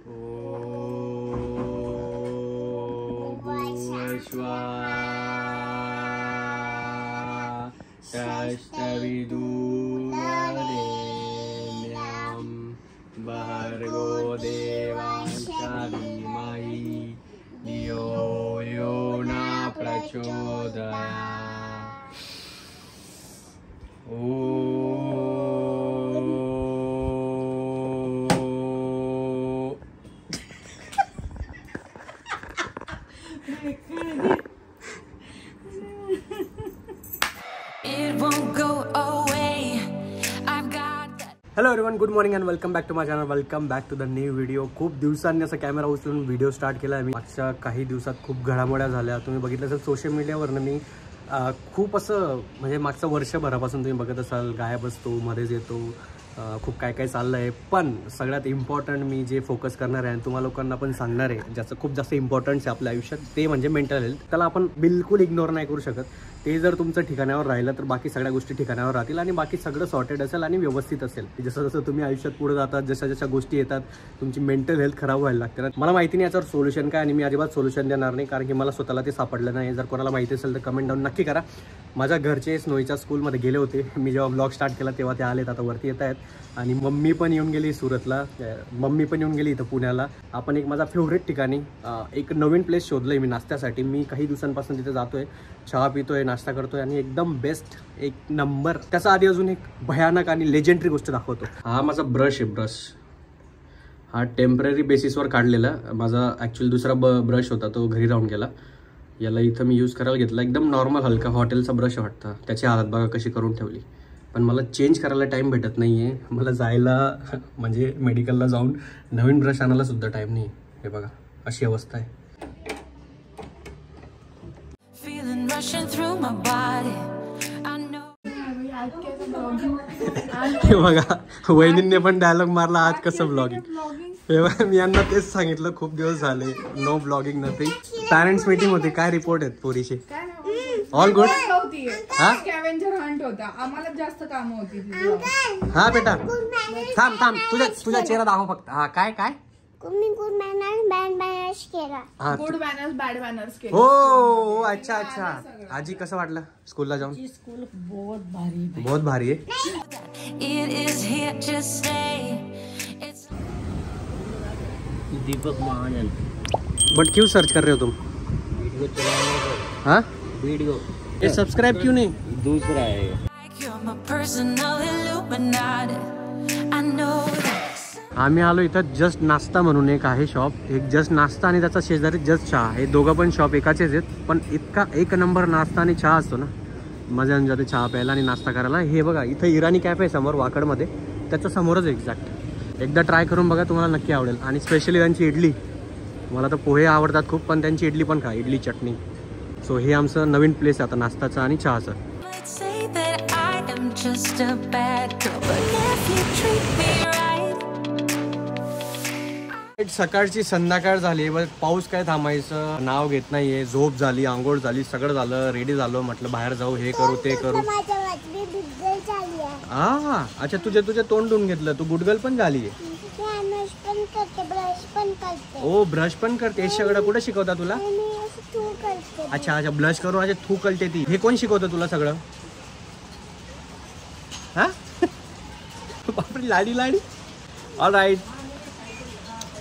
षष्टविदुर्वरेण्यं भर्गो देवस्य धीमहि धियो यो न प्रचोदयात्। Hello everyone, good morning and welcome back to my channel. Welcome back to the new video. खूप दिवसांनी असा कॅमेरा उचलून व्हिडिओ स्टार्ट केला आहे मी. मागच्या काही दिवसात खूप घडामोड्या झाल्या. तुम्ही बघितलं असेल सोशल मीडियावरनं मी खूप असं म्हणजे मागचं वर्षभरापासून तुम्ही बघत असाल गायब असतो, मध्येच येतो, खूप काय काय चाललं आहे. पण सगळ्यात इम्पॉर्टंट मी जे फोकस करणार आहे आणि तुम्हाला लोकांना पण सांगणार आहे, ज्याचं खूप जास्त इम्पॉर्टन्स आहे आपल्या आयुष्यात, ते म्हणजे मेंटल हेल्थ. त्याला आपण बिलकुल इग्नोर नाही करू शकत. ते जर तुमचं ठिकाणावर राहिलं तर बाकी सगळ्या गोष्टी ठिकाणावर राहतील आणि बाकी सगळं सॉर्टेड असेल आणि व्यवस्थित असेल. जसं जसं तुम्ही आयुष्यात पुढे जातात, जशा जशा गोष्टी येतात, तुमची मेंटल हेल्थ खराब व्हायला लागते. मला माहिती नाही याच्यावर सोल्युशन काय आणि मी अजिबात सोल्युशन देणार नाही, कारण की मला स्वतःला ते सापडलं नाही. जर कोणाला माहिती असेल तर कमेंट डाऊन नक्की करा. माझ्या घरचे स्नोईच्या स्कूलमध्ये गेले होते. मी जेव्हा ब्लॉग स्टार्ट केला तेव्हा ते आलेत, आता वरती येत आहेत. आणि मम्मी पण येऊन गेली सुरतला, मम्मी पण येऊन गेली इथं पुण्याला. आपण एक माझा फेवरेट ठिकाणी एक नवीन प्लेस शोधलं मी नाश्त्यासाठी. मी काही दिवसांपासून तिथे जातोय, चहा पितोय, नाश्ता करतोय आणि एकदम बेस्ट, एक नंबर. त्याचा आधी अजून एक भयानक आणि लेजेंडरी गोष्ट दाखवतो. हा माझा ब्रश आहे. ब्रश हा टेम्पररी बेसिसवर काढलेला. माझा ॲक्च्युअली दुसरा ब्रश होता, तो घरी राहून गेला. याला इथं मी यूज करायला घेतला. एकदम नॉर्मल हलका हॉटेलचा ब्रश वाटतं. त्याची हालत बघा कशी करून ठेवली. पण मला चेंज करायला टाईम भेटत नाही आहे. मला जायला म्हणजे मेडिकलला जाऊन नवीन ब्रश आणायला सुद्धा टाईम नाही. हे बघा अशी अवस्था आहे. हे बघा वहिनींनी पण डायलॉग मारला, आज कसं ब्लॉगिंग. हे बघा मी यांना तेच सांगितलं, खूप दिवस झाले no blogging nothing. Parents meeting होती. काय रिपोर्ट आहेत पोरीचे? All good. स्कॅव्हेंजर हंट होता, आम्हाला जास्त काम होती. हा बेटा थांब थांब, तुझा चेहरा दाखव फक्त. हा काय काय गुड मॅनर्स बॅड मॅनर्स केला. गुड मॅनर्स बॅड मॅनर्स केला. हो अच्छा अच्छा. आजी कसं वाटलं स्कूलला जाऊन? स्कूल बहुत भारी बहुत भारी है. दीपक महाजन. बट क्यों सर्च कर रहे हो तुम? वीडियो चलाने को. हाँ वीडियो ये सब्सक्राइब क्यों नहीं? दूसरा है. आम्ही आलो इथं जस्ट नाश्ता म्हणून एक आहे शॉप. एक जस्ट नाश्ता आणि त्याचा शेजारी जस्ट चहा. हे दोघं पण शॉप एकाचेच आहेत, पण इतका एक नंबर नाश्ता आणि चहा असतो ना, मजा येऊन जाते चहा प्यायला आणि नाश्ता करायला. हे बघा इथं इराणी कॅफे आहे समोर वाकडमध्ये, त्याच्या समोरच एक्झॅक्ट. एकदा ट्राय करून बघा, तुम्हाला नक्की आवडेल. आणि स्पेशली त्यांची इडली. मला तर पोहे आवडतात खूप, पण त्यांची इडली पण खा, इडली चटणी. सो हे आमचं नवीन प्लेस आहे आता नाश्ताचं आणि चहाचं. सकाळची संध्याकाळ झाली, पाऊस काय थांबायचं नाव घेत नाहीये. झोप झाली, आंघोळ झाली, सगळं झालं, रेडी झालो. म्हटलं बाहेर जाऊ, हे करू ते करू. हा अच्छा, तुझे तोंड धुवून घेतलं. तू गुडगल पण झाली. ओ ब्रश पण करते. हे सगळं कुठे शिकवता तुला? अच्छा अच्छा, ब्लश करून अच्छा थू कळते ती. हे कोण शिकवतं तुला सगळं? हा बापरे, लाडी लाडी. All right.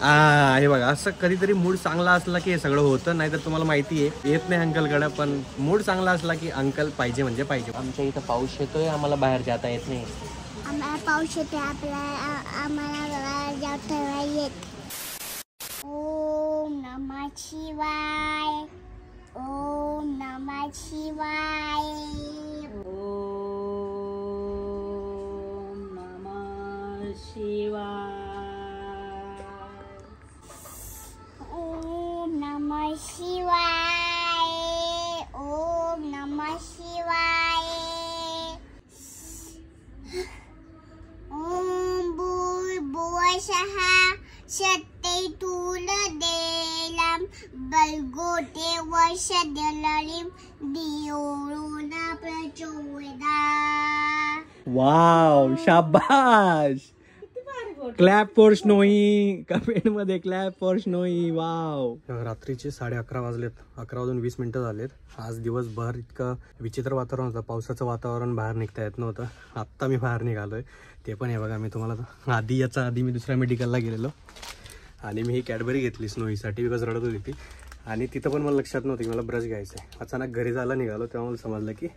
हे बघा असं कधीतरी मूड चांगला असला की हे सगळं होतं. नाहीतर तुम्हाला माहिती आहे येत नाही अंकलकडं, पण मूड चांगला असला की अंकल पाहिजे म्हणजे पाहिजे. आमच्या इथं पाऊस येतोय, आम्हाला बाहेर जाता येत नाही. आम्हाला पाऊस येतोय, आम्हाला जाता येत. ओम नमः शिवाय, ओम नमः शिवाय, ओम नमः शिवाय, ओम नमः शिवाय, ओम नमः शिवाय. ओम भूर्भुवः शक्ती तुलदेलं भर्गो देवस्य धीमहि धियो यो न प्रचोदयात्. वाव शाबाश. क्लॅप फॉर स्नोई, कमेंट मध्ये क्लॅप फॉर स्नोई. वाव. रात्रीचे 11:30 वाजलेत, 11:20 झालेत. आज दिवसभर इतकं विचित्र वातावरण होतं, पावसाचं वातावरण, बाहेर निघता येत नव्हतं. आत्ता मी बाहेर निघालोय, ते पण हे बघा. मी तुम्हाला आधी मी दुसऱ्या मेडिकलला गेलेलो आणि मी ही कॅडबरी घेतली स्नोईसाठी, बिकॉज रडत होती ती. आणि तिथं पण मला लक्षात नव्हतं की मला ब्रश घ्यायचा आहे. अचानक घरी जायला निघालो तेव्हा मला समजलं की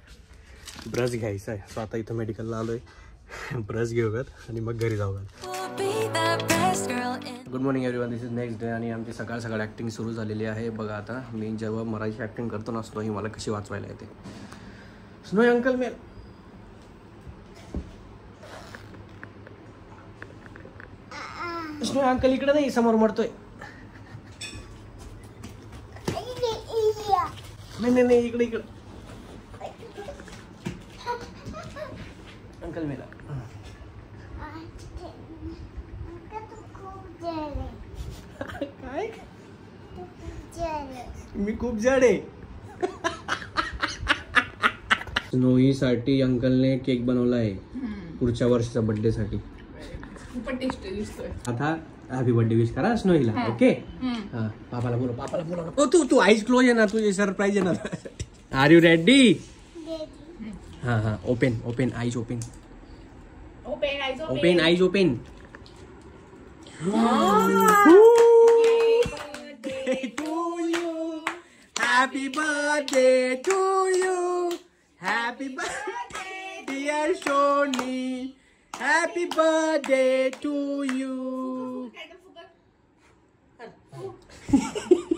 ब्रश घ्यायचा आहे. सो आता इथं मेडिकलला आलोय, ब्रश घेऊयात आणि मग घरी जाऊयात. Good morning everyone, this is next day आणि आमची सकाळ सकाळ ॲक्टिंग सुरू झालेली आहे. बघा आता मी जेव्हा मराठी ॲक्टिंग करतो ना, स्नोई मला कशी वाचवायला येते. स्नोई अंकल मी स्नोई अंकल इकडे नाही, समोर मरतोय. नाही इकडे अंकल मेला. काय मी खूप जड आहे. स्नोईसाठी अंकलने केक बनवला आहे पुढच्या वर्षीचा बर्थडे साठी. खूपच टेस्टी दिसतोय. आता हॅपी बर्थडे विश करा स्नोईला. ओके, हा पापाला बोला. तू आईज क्लोज आहे ना, तुझे सरप्राईज आहे ना. Are you ready? हा open eyes open eyes open. Happy birthday to you. Happy birthday dear Shoni. Happy birthday to you.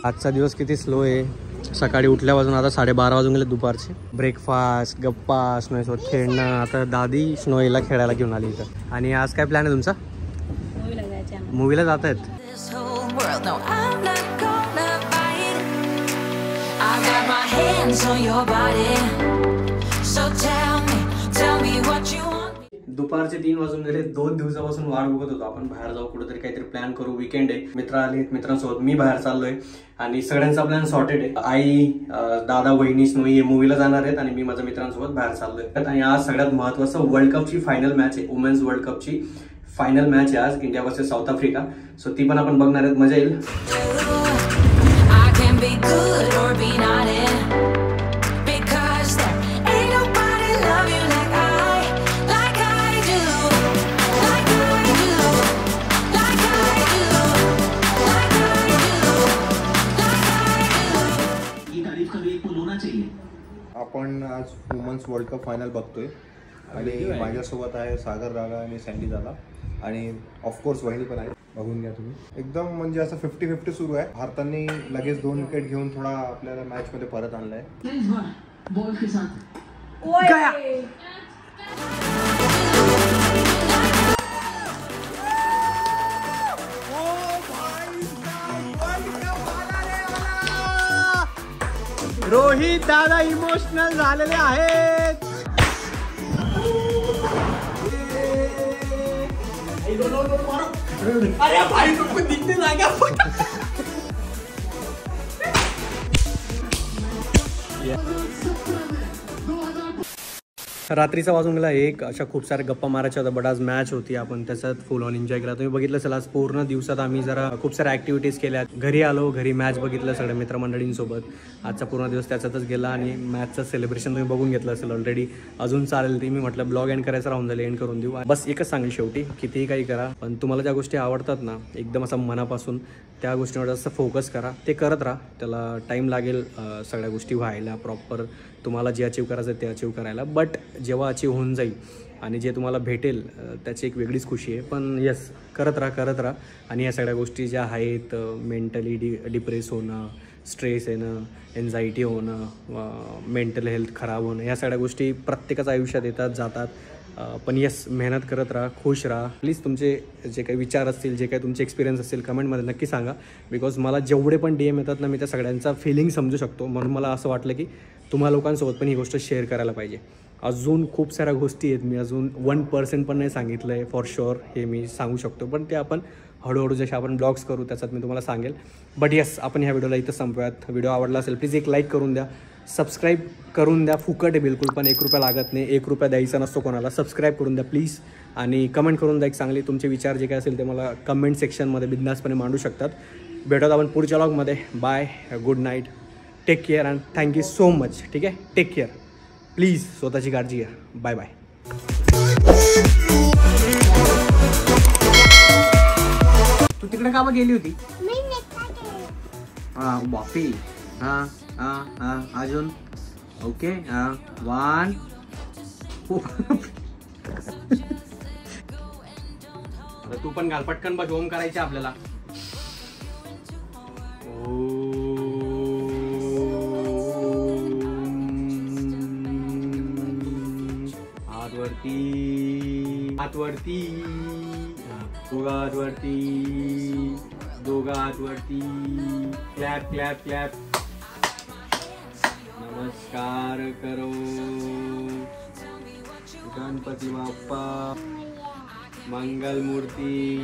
आजचा दिवस किती स्लो आहे. सकाळी उठल्यापासून आता 12:30 वाजून गेले दुपारचे. ब्रेकफास्ट, गप्पा, स्नोईसोबत खेळणं. आता दादी स्नोईला खेळायला घेऊन आली इथं. आणि आज काय प्लॅन आहे तुमचा? मूवीला जात आहेत. दुपारचे 3 वाजून गेले. 2 दिवसापासून वाट बघत होतो आपण बाहेर जाऊ, कुठेतरी काहीतरी प्लॅन करू. वीकेंड आहे, मित्र आले, मित्रांसोबत मी बाहेर चाललोय आणि सगळ्यांचा प्लॅन सॉर्टेड आहे. आई, दादा, वहिनी, स्नोई हे मूवीला जाणार आहेत आणि मी माझ्या मित्रांसोबत बाहेर चाललोय. आणि आज सगळ्यात महत्वाचं वर्ल्ड कपची फायनल मॅच आहे. वुमेन्स वर्ल्ड कपची फायनल मॅच आहे आज, India versus south Africa. So ती पण आपण बघणार आहेत, मजा येईल. आपण आज वुमन्स वर्ल्ड कप फायनल बघतोय आणि माझ्यासोबत आहे सागर दादा आणि सँडी दादा आणि ऑफकोर्स वहिनी पण आहे. बघून घ्या तुम्ही. एकदम म्हणजे असं 50-50 सुरू आहे. भारताने लगेच 2 विकेट घेऊन थोडा आपल्याला मॅच मध्ये परत आणलाय. रोहित दादा इमोशनल झालेले आहेत. अरे भाई तुमको दिखने लगा. रात्रीचा वाजून गेला 1. अशा खूप साऱ्या गप्पा मारायच्या होत्या, बट आज मॅच होती. आपण त्याच्यात फुल ऑन एन्जॉय केला. तुम्ही बघितलं असेल आज पूर्ण दिवसात आम्ही जरा खूप साऱ्या ॲक्टिव्हिटीज केल्या. घरी आलो, घरी मॅच बघितलं सगळ्या मित्रमंडळींसोबत. आजचा पूर्ण दिवस त्याच्यातच गेला आणि मॅचचं सेलिब्रेशन तुम्ही बघून घेतलं असेल ऑलरेडी. अजून चालेल ती मी म्हटलं ब्लॉग एंड करायचं राहून जाईल, एंड करून देऊ. बस एकच सांगेल शेवटी, कितीही काही करा पण तुम्हाला ज्या गोष्टी आवडतात ना एकदम असं मनापासून, त्या गोष्टींवर जास्त फोकस करा. ते करत राहा. त्याला टाईम लागेल सगळ्या गोष्टी व्हायला, प्रॉपर तुम्हाला जे अचीव करायचं ते अचीव करायला. बट जेव्हा अचीव होऊन जाईल आणि जे तुम्हाला भेटेल त्याची एक वेगळीच खुशी आहे. पण यस, करत राहा. आणि या सगळ्या गोष्टी ज्या आहेत, मेंटली डिप्रेस होणं, स्ट्रेस येणं, एन्झायटी होणं, मेंटल हेल्थ खराब होणं, ह्या सगळ्या गोष्टी प्रत्येकाच्या आयुष्यात येतात जातात. पण यस, मेहनत करत राहा, खुश राहा. प्लीज तुमचे जे काही विचार असतील, जे काही तुमचे एक्सपिरियन्स असतील कमेंटमध्ये नक्की सांगा. बिकॉज मला जेवढे पण DM येतात ना, मी त्या सगळ्यांचा फिलिंग समजू शकतो. म्हणून मला असं वाटलं की तुम्हा लोकांसोबत पण ही गोष्ट शेअर करायला पाहिजे. अजून खूप साऱ्या गोष्टी आहेत, मी अजून 1% पण नाही सांगितलं आहे फॉर शुअर, हे मी सांगू शकतो. पण ते आपण हळूहळू जसे आपण ब्लॉग्स करू त्याच्यात मी तुम्हाला सांगेल. बट येस, आपण ह्या व्हिडिओला इथं संपवूयात. व्हिडिओ आवडला असेल प्लीज एक लाईक करून द्या, सबस्क्राईब करून द्या. फुकट आहे बिलकुल, पण 1 रुपया लागत नाही. 1 रुपया द्यायचा नसतो कोणाला. सबस्क्राईब करून द्या प्लीज. आणि कमेंट करून द्या एक चांगली तुमचे विचार जे काय असेल ते मला कमेंट सेक्शनमध्ये बिंदासपणे मांडू शकतात. भेटत आपण पुढच्या व्लॉगमध्ये. Bye, good night, take care and thank you so much. ठीक आहे, टेक केअर प्लीज, स्वतःची काळजी घ्या. Bye bye. तू तिकडे का गेली होती? हां बापी. हां हां हां अजून ओके. हां 1 आता तू पण घाल पटकन बघ. ओम करायचे आपल्याला. हात वरती, दोघा हात वरती, दोघा हात वरती. Clap clap clap. नमस्कार करो गणपती बाप्पा मंगल मूर्ती.